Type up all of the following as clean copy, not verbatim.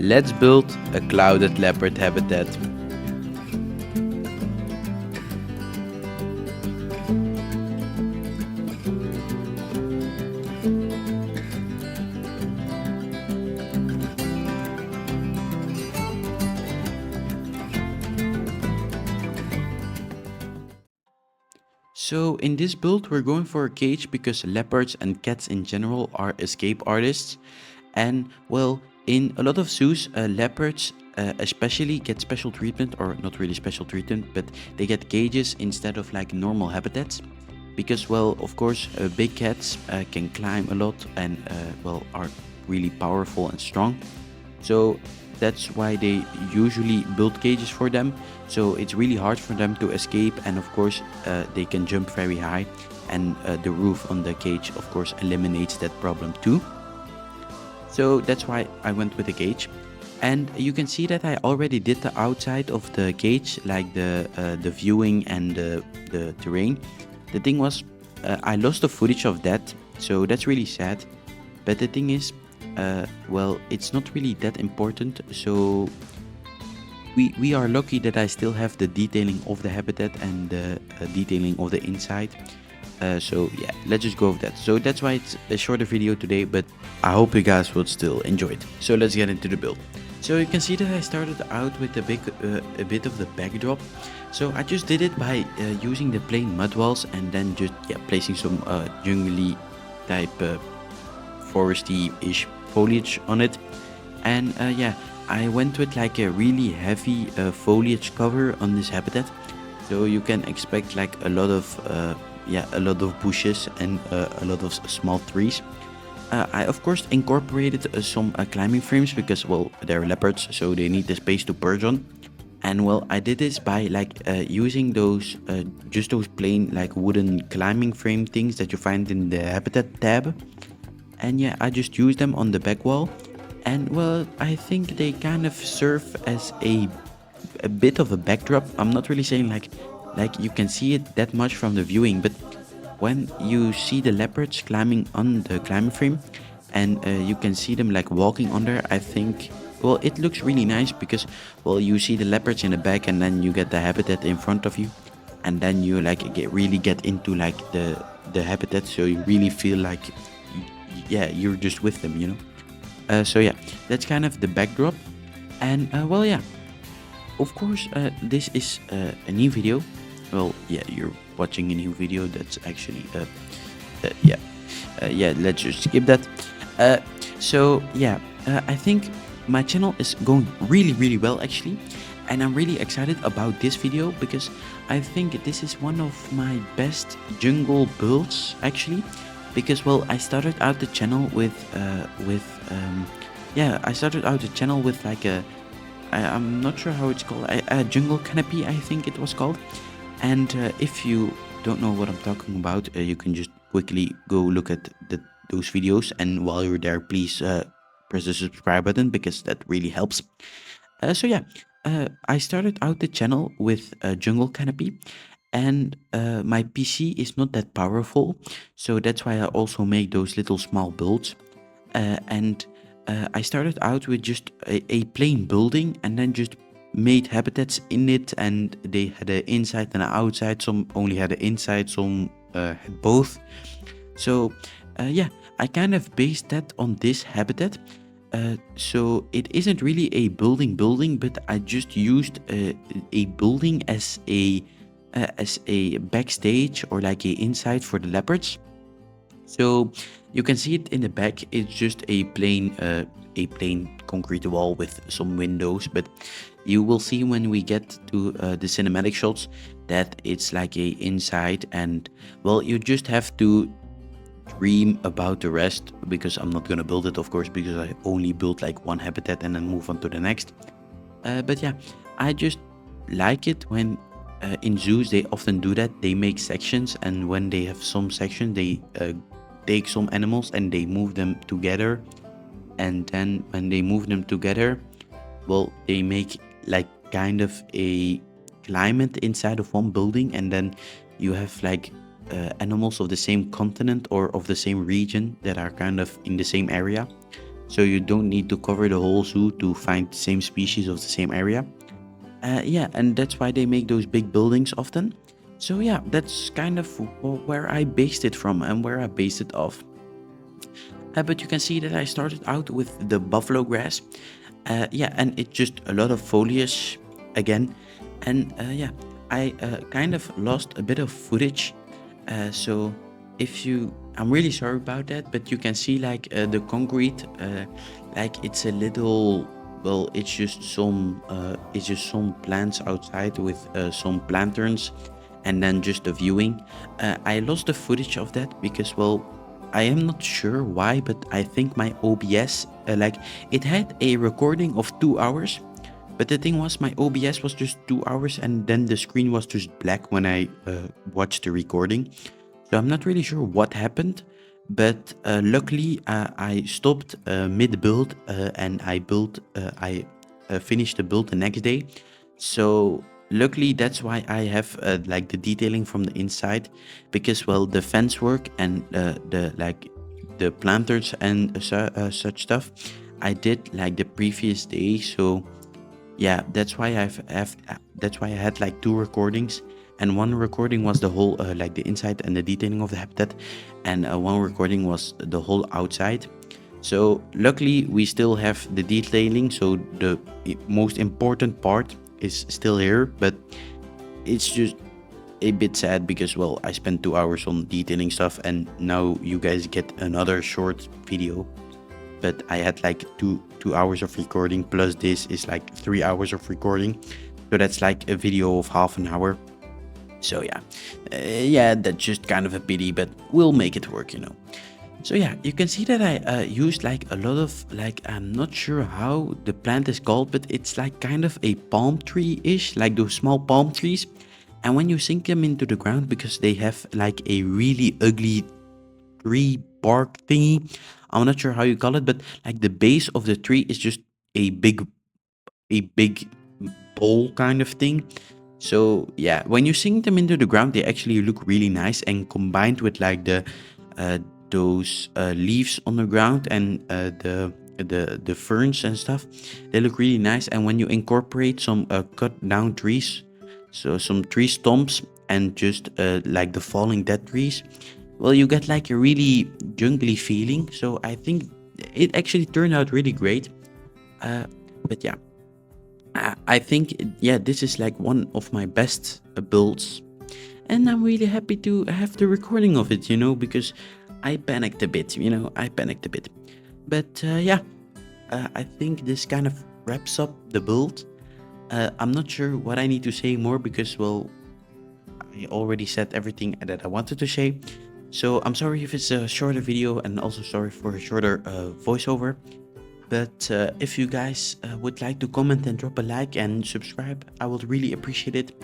Let's build a clouded leopard habitat. So in this build we're going for a cage because leopards and cats in general are escape artists, and well, in a lot of zoos leopards especially get special treatment, or not really special treatment, but they get cages instead of like normal habitats because, well, of course, big cats can climb a lot and well, are really powerful and strong. So that's why they usually build cages for them. So it's really hard for them to escape, and of course they can jump very high, and the roof on the cage of course eliminates that problem too. So that's why I went with the cage. And you can see that I already did the outside of the cage, like the viewing and the terrain. The thing was, I lost the footage of that, so that's really sad. But the thing is, well, it's not really that important. So we are lucky that I still have the detailing of the habitat and the detailing of the inside. So yeah, let's just go with that. So that's why it's a shorter video today, but I hope you guys will still enjoy it. So let's get into the build. So you can see that I started out with a bit of the backdrop. So I just did it by using the plain mud walls and then just placing some jungly type foresty-ish foliage on it. And yeah, I went with like a really heavy foliage cover on this habitat. So you can expect like a lot of bushes and a lot of small trees. I of course incorporated some climbing frames because, well, they're leopards, so they need the space to perch on. And well, I did this by like using those just those plain like wooden climbing frame things that you find in the habitat tab. And yeah, I just used them on the back wall. And well, I think they kind of serve as a bit of a backdrop. I'm not really saying like you can see it that much from the viewing, but when you see the leopards climbing on the climbing frame and you can see them like walking on there, I think, well, it looks really nice because, well, you see the leopards in the back and then you get the habitat in front of you, and then you like really get into like the habitat, so you really feel like yeah, you're just with them, you know. So yeah, that's kind of the backdrop. And well, yeah, of course this is a new video. Well, yeah, you're watching a new video. That's actually yeah, let's just skip that. So yeah, I think my channel is going really well actually, and I'm really excited about this video because I think this is one of my best jungle builds actually, because, well, I started out the channel with I started out the channel with like I'm not sure how it's called, a jungle canopy, I think it was called. And if you don't know what I'm talking about, you can just quickly go look at those videos, and while you're there, please press the subscribe button because that really helps. So yeah, I started out the channel with a jungle canopy, and my PC is not that powerful, so that's why I also make those little small builds. And I started out with just a plain building and then just made habitats in it, and they had an inside and an outside. Some only had an inside, some had both. So yeah, I kind of based that on this habitat. So it isn't really a building, but I just used a building as a backstage or like a inside for the leopards. So you can see it in the back. It's just a plain concrete wall with some windows, but you will see when we get to the cinematic shots that it's like a inside. And well, you just have to dream about the rest, because I'm not gonna build it, of course, because I only built like one habitat and then move on to the next. But yeah, I just like it when in zoos they often do that. They make sections, and when they have some section, they take some animals and they move them together. And then when they move them together, well, they make like kind of a climate inside of one building, and then you have like animals of the same continent or of the same region that are kind of in the same area. so you don't need to cover the whole zoo to find the same species of the same area. Yeah, and that's why they make those big buildings often. So yeah, that's kind of where I based it from and where I based it off. But you can see that I started out with the buffalo grass. Yeah, and it's just a lot of foliage again. And yeah, I kind of lost a bit of footage. So if you, I'm really sorry about that, but you can see like the concrete, like it's a little, well, it's just some plants outside with some lanterns, and then just the viewing. I lost the footage of that because, well, I am not sure why, but I think my OBS, like, it had a recording of 2 hours, but the thing was, my OBS was just 2 hours, and then the screen was just black when I watched the recording. So I'm not really sure what happened, but luckily I stopped mid build and I finished the build the next day. So luckily that's why I have like the detailing from the inside, because, well, the fence work and the like the planters and such stuff I did like the previous day. So yeah, that's why that's why I had like two recordings, and one recording was the whole like the inside and the detailing of the habitat, and one recording was the whole outside. So luckily we still have the detailing, so the most important part is still here, but it's just a bit sad because, well, I spent 2 hours on detailing stuff, and now you guys get another short video. But I had like two hours of recording, plus this is like 3 hours of recording, so that's like a video of half an hour. So yeah, yeah, that's just kind of a pity, but we'll make it work, you know. So yeah, you can see that I used like a lot of, like, I'm not sure how the plant is called, but it's like kind of a palm tree-ish, like those small palm trees. And when you sink them into the ground, because they have like a really ugly tree bark thingy, I'm not sure how you call it, but like the base of the tree is just a big bowl kind of thing. So yeah, when you sink them into the ground, they actually look really nice, and combined with like the uh, those leaves on the ground and the ferns and stuff, they look really nice. And when you incorporate some cut down trees, so some tree stumps, and just like the falling dead trees, well, you get like a really jungly feeling. So I think it actually turned out really great. uh, but yeah, I think, yeah, this is like one of my best builds, and I'm really happy to have the recording of it, you know, because I panicked a bit, you know, I panicked a bit. But yeah, I think this kind of wraps up the build. I'm not sure what I need to say more because, well, I already said everything that I wanted to say. So I'm sorry if it's a shorter video, and also sorry for a shorter voiceover. But if you guys would like to comment and drop a like and subscribe, I would really appreciate it.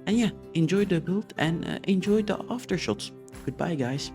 And yeah, enjoy the build and enjoy the aftershots. Goodbye, guys.